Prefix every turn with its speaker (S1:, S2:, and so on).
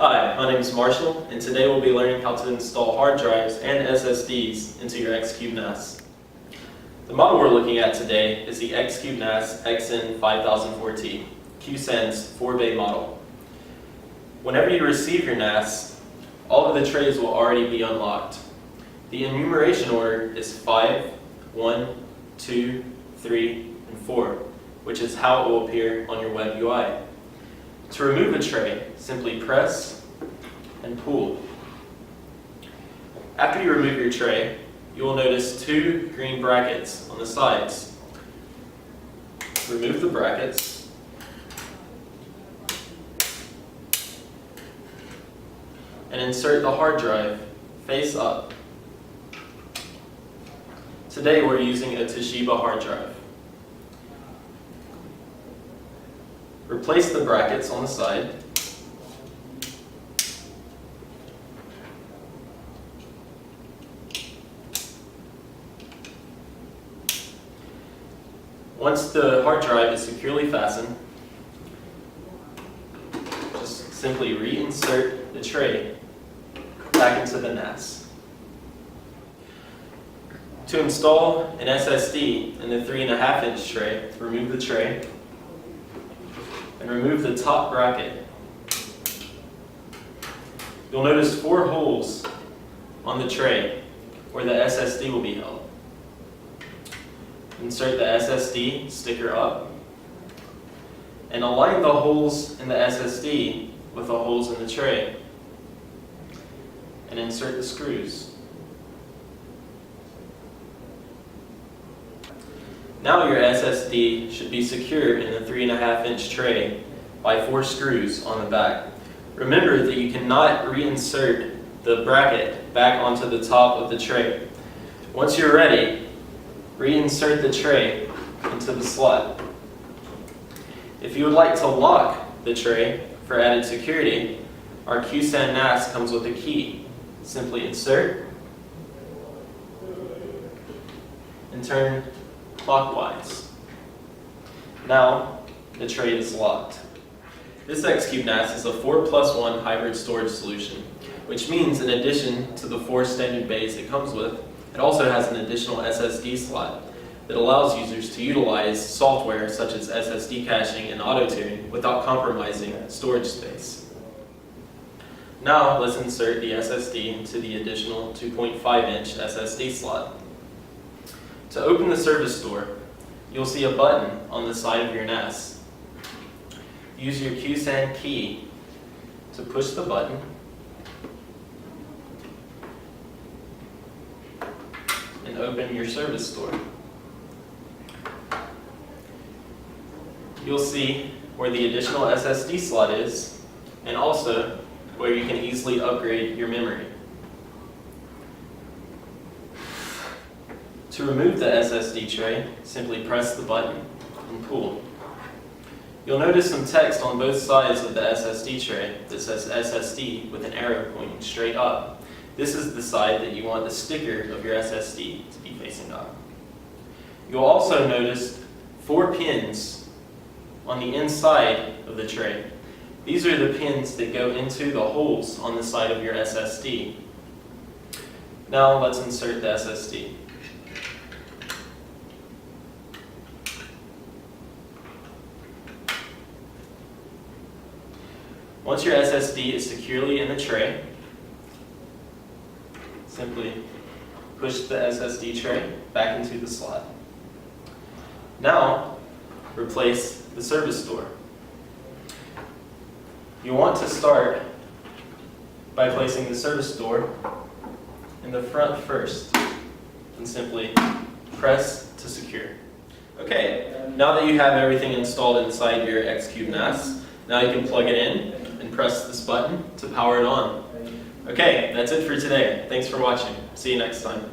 S1: Hi, my name is Marshall, and today we'll be learning how to install hard drives and SSDs into your Xcubenas. The model we're looking at today is the Xcubenas XN5004T, QSAN's 4-bay model. Whenever you receive your NAS, all of the trays will already be unlocked. The enumeration order is 5, 1, 2, 3, and 4, which is how it will appear on your web UI. To remove a tray, simply press and pull. After you remove your tray, you will notice 2 green brackets on the sides. Remove the brackets and insert the hard drive face up. Today we're using a Toshiba hard drive. Replace the brackets on the side. Once the hard drive is securely fastened, just simply reinsert the tray back into the NAS. To install an SSD in the 3.5-inch tray, remove the tray and remove the top bracket. You'll notice 4 holes on the tray where the SSD will be held. Insert the SSD sticker up and align the holes in the SSD with the holes in the tray and insert the screws. Now your SSD should be secured in the 3.5-inch tray by 4 screws on the back. Remember that you cannot reinsert the bracket back onto the top of the tray. Once you're ready, reinsert the tray into the slot. If you would like to lock the tray for added security, our QSAN NAS comes with a key. Simply insert and turn clockwise. Now the tray is locked. This Xcubenas is a 4+1 hybrid storage solution, which means in addition to the 4 standard bays it comes with, it also has an additional SSD slot that allows users to utilize software such as SSD caching and auto-tuning without compromising storage space. Now let's insert the SSD into the additional 2.5-inch SSD slot. To open the service door, you'll see a button on the side of your NAS. Use your QSAN key to push the button and open your service door. You'll see where the additional SSD slot is and also where you can easily upgrade your memory. To remove the SSD tray, simply press the button and pull. You'll notice some text on both sides of the SSD tray that says SSD with an arrow pointing straight up. This is the side that you want the sticker of your SSD to be facing up. You'll also notice 4 pins on the inside of the tray. These are the pins that go into the holes on the side of your SSD. Now let's insert the SSD. Once your SSD is securely in the tray, simply push the SSD tray back into the slot. Now, replace the service door. You want to start by placing the service door in the front first and simply press to secure. Okay, now that you have everything installed inside your Xcubenas, now you can plug it in and press this button to power it on. Okay, that's it for today. Thanks for watching. See you next time.